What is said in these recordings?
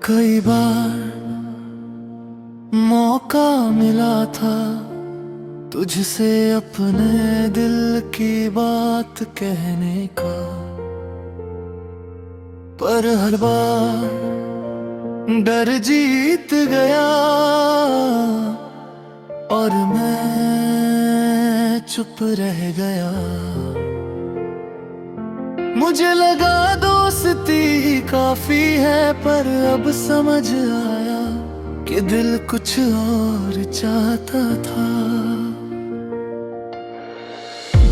कई बार मौका मिला था तुझसे अपने दिल की बात कहने का, पर हर बार डर जीत गया और मैं चुप रह गया। मुझे लगा दोस्ती ही काफी है, पर अब समझ आया कि दिल कुछ और चाहता था।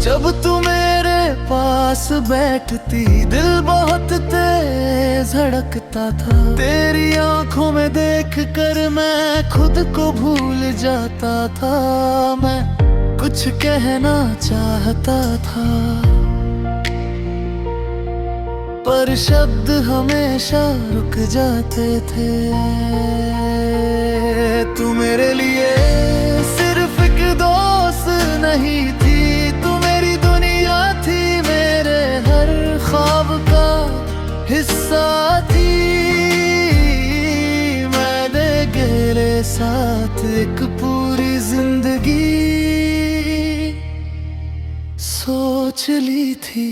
जब तू मेरे पास बैठती दिल बहुत तेज धड़कता था। तेरी आंखों में देख कर मैं खुद को भूल जाता था। मैं कुछ कहना चाहता था, पर शब्द हमेशा रुक जाते थे। तू मेरे लिए सिर्फ एक दोस्त नहीं थी, तू मेरी दुनिया थी, मेरे हर ख्वाब का हिस्सा थी। मैंने तेरे साथ एक पूरी जिंदगी सोच ली थी।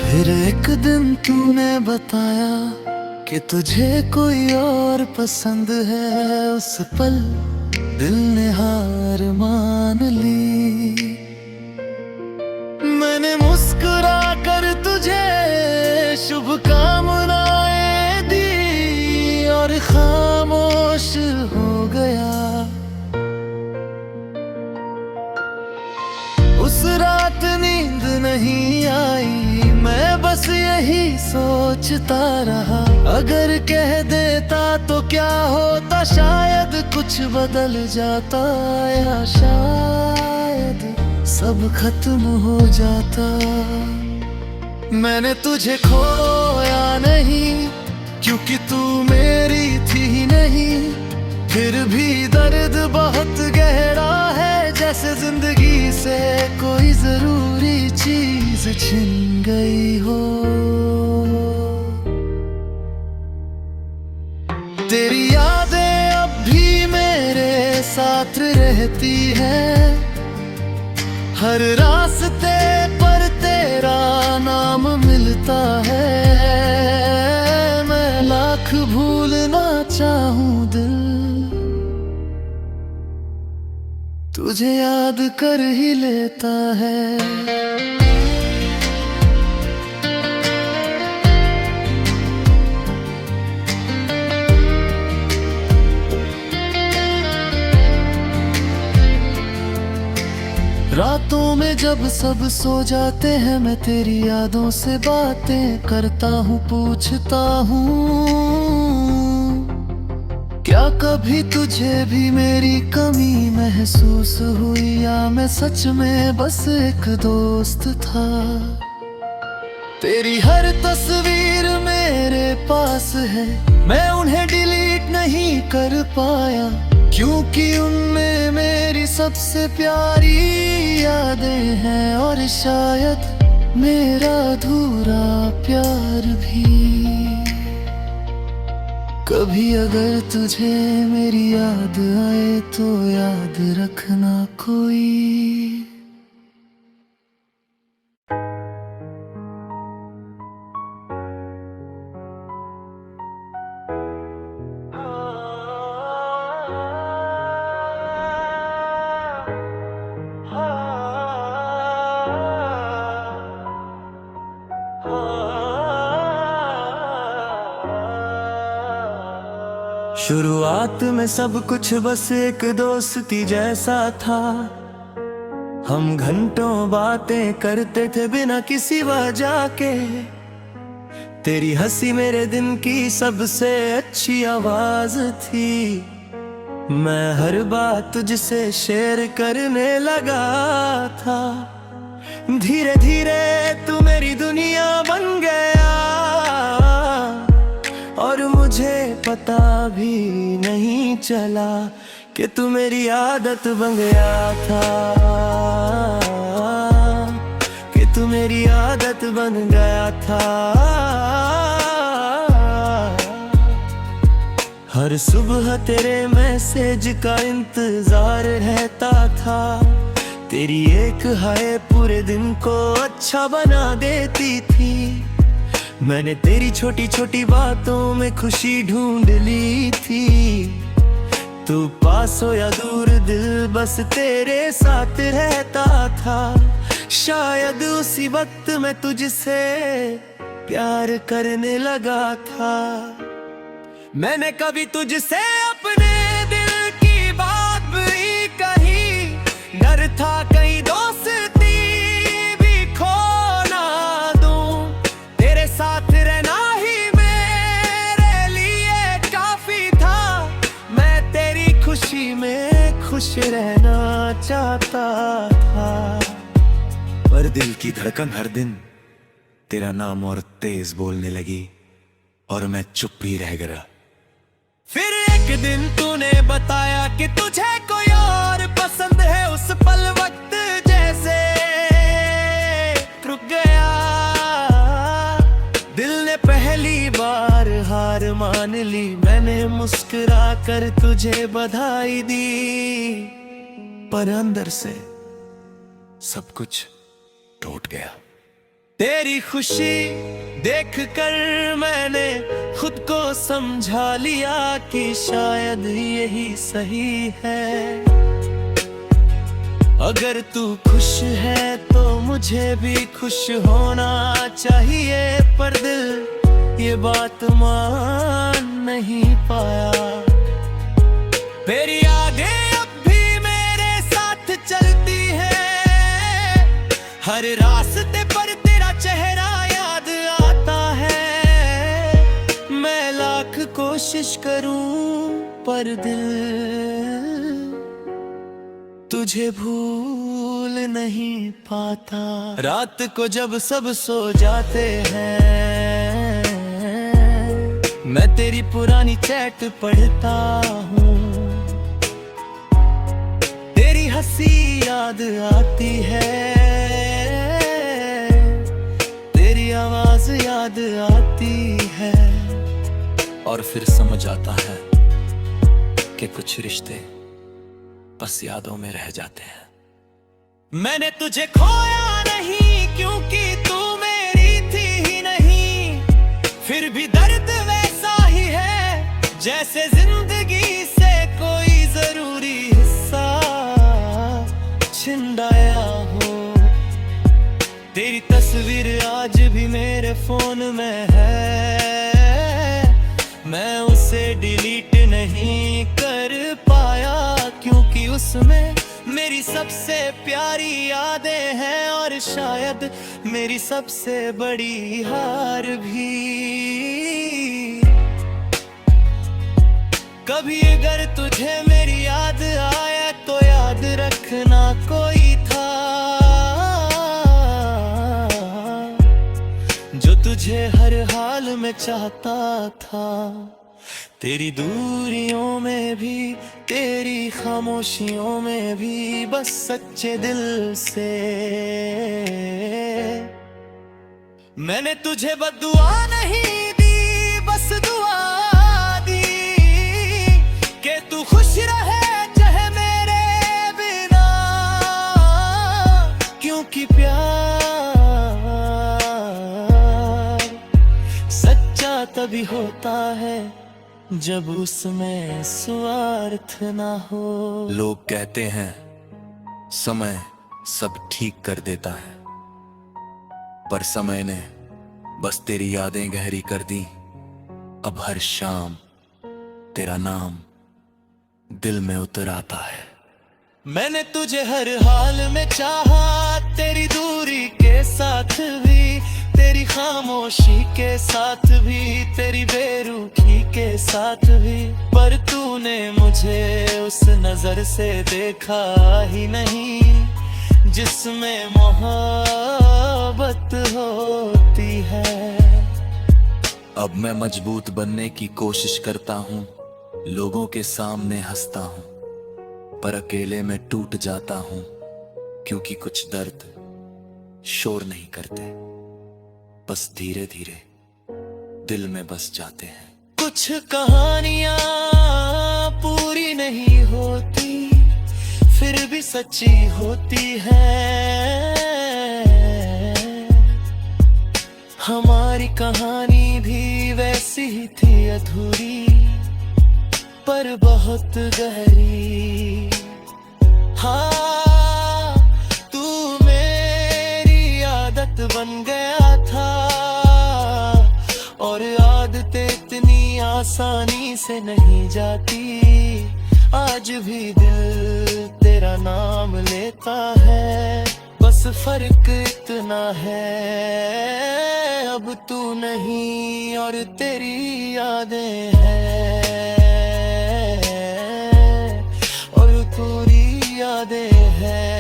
फिर एक दिन तूने बताया कि तुझे कोई और पसंद है। उस पल दिल ने हार मान ली। मैंने मुस्कुरा कर तुझे शुभकामनाएं दी और खामोश हो गया। उस रात नींद नहीं आई, मैं बस यही सोचता रहा। अगर कह देता तो क्या होता, शायद कुछ बदल जाता, या शायद सब खत्म हो जाता। मैंने तुझे खोया नहीं क्योंकि तू मेरी थी नहीं, फिर भी दर्द बहुत गहरा है, जैसे जिंदगी से कोई जरूरी चीज छिन गई हो। तेरी यादें अब भी मेरे साथ रहती हैं, हर रास्ते पर तेरा नाम मिलता है। मैं लाख भूलना चाहूं दिल, तुझे याद कर ही लेता है। रातों में जब सब सो जाते हैं, मैं तेरी यादों से बातें करता हूँ, पूछता हूँ क्या कभी तुझे भी मेरी कमी महसूस हुई, या मैं सच में बस एक दोस्त था। तेरी हर तस्वीर मेरे पास है, मैं उन्हें डिलीट नहीं कर पाया, क्योंकि उनमें मेरी सबसे प्यारी यादें हैं, और शायद मेरा अधूरा प्यार भी। कभी अगर तुझे मेरी याद आए तो याद रखना कोई। शुरुआत में सब कुछ बस एक दोस्ती जैसा था। हम घंटों बातें करते थे बिना किसी वजह के। तेरी हंसी मेरे दिन की सबसे अच्छी आवाज थी। मैं हर बात तुझसे शेयर करने लगा था। धीरे धीरे तू मेरी दुनिया बन गया और मुझे पता भी नहीं चला कि तू मेरी आदत बन गया था, कि तू मेरी आदत बन गया था। हर सुबह तेरे मैसेज का इंतजार रहता था, तेरी एक हाय पूरे दिन को अच्छा बना देती थी। मैंने तेरी छोटी छोटी बातों में खुशी ढूंढ ली थी। तू पास हो या दूर दिल बस तेरे साथ रहता था। शायद उसी वक्त मैं तुझसे प्यार करने लगा था। मैंने कभी तुझसे अपने दिल की बात भी कही, डर था कहीं दोस्ती भी खो ना दूं। तेरे साथ रहना ही मेरे लिए काफी था, मैं तेरी खुशी में खुश रहना चाहता था। पर दिल की धड़कन हर दिन तेरा नाम और तेज बोलने लगी और मैं चुप ही रह गया। फिर एक दिन तूने बताया कि तुझे कोई और पसंद है। उस पल वक्त जैसे रुक गया, दिल ने पहली बार हार मान ली। मैंने मुस्कुरा कर तुझे बधाई दी, पर अंदर से सब कुछ टूट गया। तेरी खुशी देखकर मैंने खुद को समझा लिया कि शायद यही सही है। अगर तू खुश है तो मुझे भी खुश होना चाहिए, पर दिल ये बात मान नहीं पाया। तेरी यादें अब भी मेरे साथ चलती है, हर रास्ते पर तेरा चेहरा याद आता है। मैं लाख कोशिश करूं पर दिल तुझे भूल नहीं पाता। रात को जब सब सो जाते हैं, मैं तेरी पुरानी चैट पढ़ता हूँ। तेरी हंसी याद आती है, तेरी आवाज याद आती है, और फिर समझ आता है कि कुछ रिश्ते बस यादों में रह जाते हैं। मैंने तुझे खोया नहीं क्योंकि तू मेरी थी ही नहीं, फिर भी दर्द वैसा ही है जैसे जिंदगी से कोई जरूरी हिस्सा छिंडाया हो। तेरी तस्वीर आज भी मेरे फोन में है, मैं उसे डिलीट नहीं कर पाया क्योंकि उसमें मेरी सबसे प्यारी यादें हैं और शायद मेरी सबसे बड़ी हार भी। कभी अगर तुझे मेरी याद आए तो याद रखना कोई था जो तुझे हर हाल में चाहता था। तेरी दूरियों में भी, तेरी खामोशियों में भी, बस सच्चे दिल से मैंने तुझे बद्दुआ नहीं दी, बस दुआ दी कि तू खुश रहे चाहे मेरे बिना, क्योंकि प्यार सच्चा तभी होता है जब उसमें स्वार्थ ना हो। लोग कहते हैं समय सब ठीक कर देता है, पर समय ने बस तेरी यादें गहरी कर दी। अब हर शाम तेरा नाम दिल में उतर आता है। मैंने तुझे हर हाल में चाहा, तेरी दूरी के साथ भी, तेरी खामोशी के साथ भी, तेरी बेरुखी के साथ भी, पर तूने मुझे उस नजर से देखा ही नहीं जिसमें मोहब्बत होती है। अब मैं मजबूत बनने की कोशिश करता हूँ, लोगों के सामने हंसता हूँ, पर अकेले में टूट जाता हूँ, क्योंकि कुछ दर्द शोर नहीं करते, बस धीरे धीरे दिल में बस जाते हैं। कुछ कहानियां पूरी नहीं होती, फिर भी सच्ची होती है। हमारी कहानी भी वैसी ही थी, अधूरी पर बहुत गहरी। हाँ, तू मेरी आदत बन गया था, और आदतें इतनी आसानी से नहीं जाती। आज भी दिल तेरा नाम लेता है, बस फर्क इतना है, अब तू नहीं और तेरी यादें हैं, और पूरी यादें हैं।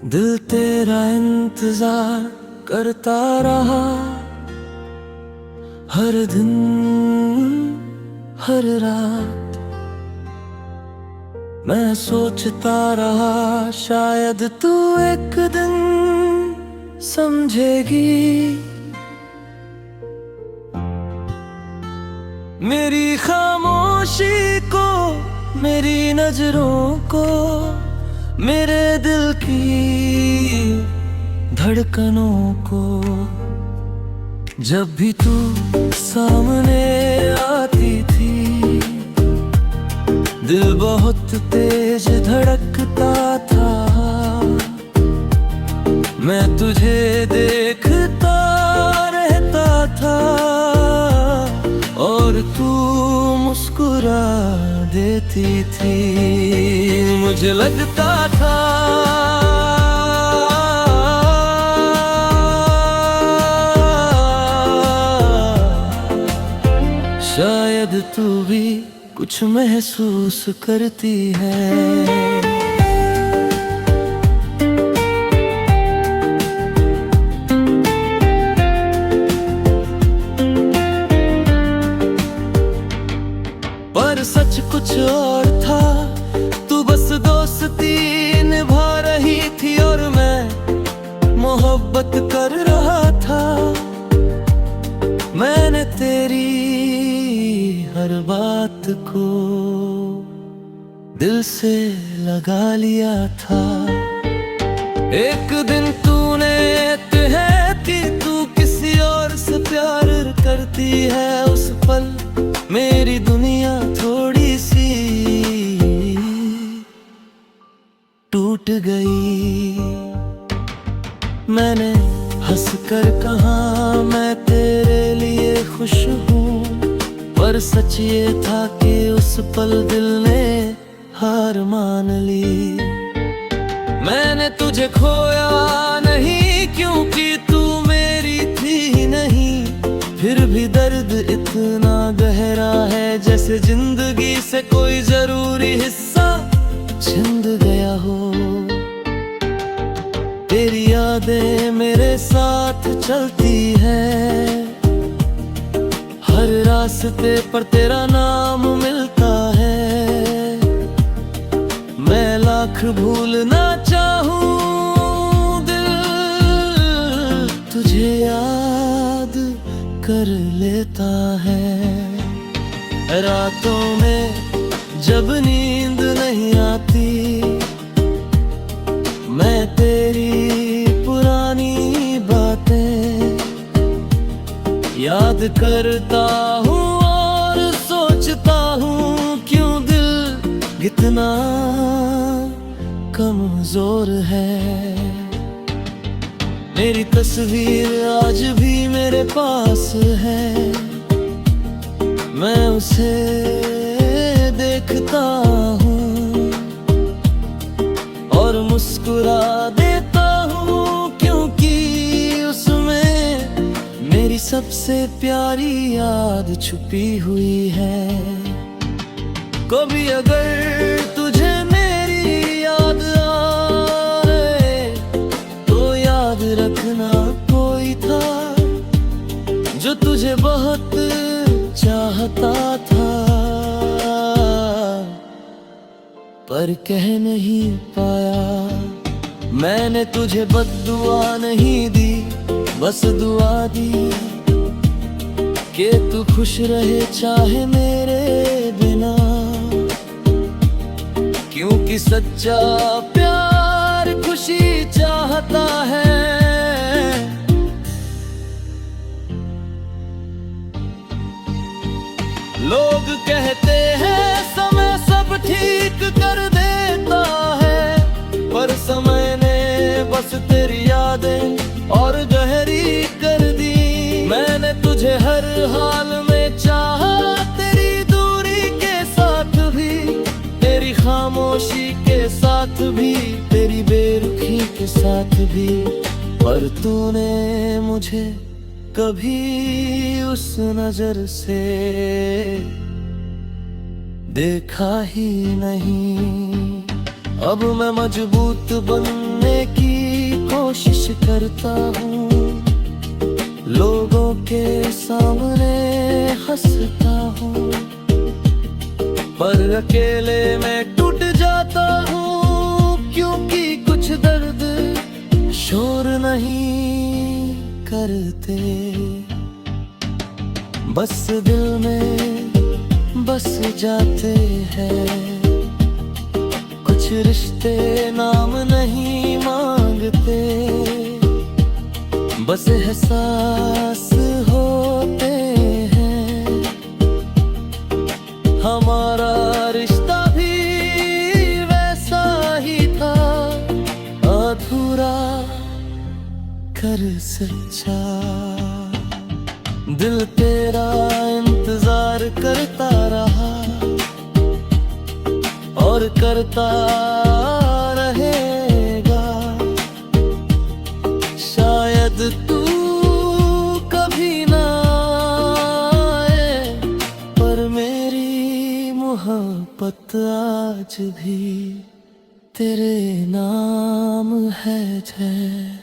दिल तेरा इंतजार करता रहा, हर दिन हर रात। मैं सोचता रहा शायद तू एक दिन समझेगी मेरी खामोशी को, मेरी नजरों को, मेरे दिल की धड़कनों को। जब भी तू सामने आती थी, दिल बहुत तेज धड़कता था। मैं तुझे देखता रहता था, और तू मुस्कुरा देती थी। मुझे लगता था शायद तू भी कुछ महसूस करती है। पर सच कुछ और था, तू बस दोस्ती निभा रही थी, और मैं मोहब्बत कर रहा था। मैंने तेरी हर बात को दिल से लगा लिया था। एक दिन तूने कहा कि तू किसी और से प्यार करती है, उस पल मेरी दुनिया थोड़ी सी टूट गई। मैंने हंसकर कहा मैं तेरे लिए खुश हूँ, पर सच ये था कि उस पल दिल ने हार मान ली। मैंने तुझे खोया नहीं क्योंकि तू मेरी थी ही नहीं, फिर भी दर्द इतना गहरा है जैसे जिंदगी से कोई जरूरी हिस्सा छिंद गया हो। तेरी यादें मेरे साथ चलती है, हर रास्ते पर तेरा नाम मिलता है। मैं लाख भूलना चाहूं दिल तुझे याद कर लेता है। रातों में जब नींद नहीं आती, मैं तेरी पुरानी बातें याद करता हूँ और सोचता हूँ क्यों दिल इतना कमजोर है। मेरी तस्वीर आज भी मेरे पास है, मैं उसे देखता हूँ और मुस्कुरा देता प्यारी याद छुपी हुई है। कभी अगर तुझे मेरी याद आए तो याद रखना कोई था जो तुझे बहुत चाहता था, पर कह नहीं पाया। मैंने तुझे बद्दुआ नहीं दी, बस दुआ दी कि तू खुश रहे चाहे मेरे बिना, क्योंकि सच्चा प्यार खुशी चाहता है। लोग कहते हैं समय सब ठीक कर देता है, पर समय ने बस तेरी यादें और गहरी कर दी। मैंने तुझे हर हाल में चाहा, तेरी दूरी के साथ भी, तेरी खामोशी के साथ भी, तेरी बेरुखी के साथ भी, पर तूने मुझे कभी उस नजर से देखा ही नहीं। अब मैं मजबूत बनने की कोशिश करता हूँ, लोगों के सामने हंसता हूँ, पर अकेले में टूट जाता हूँ, क्योंकि कुछ दर्द शोर नहीं करते, बस दिल में बस जाते हैं। कुछ रिश्ते नाम नहीं मांगते, बस एहसास होते हैं। हमारा रिश्ता भी वैसा ही था, अधूरा कर सच्चा। दिल तेरा इंतजार करता रहा और करता रहेगा। शायद तू कभी ना आए, पर मेरी मोहब्बत आज भी तेरे नाम है जय।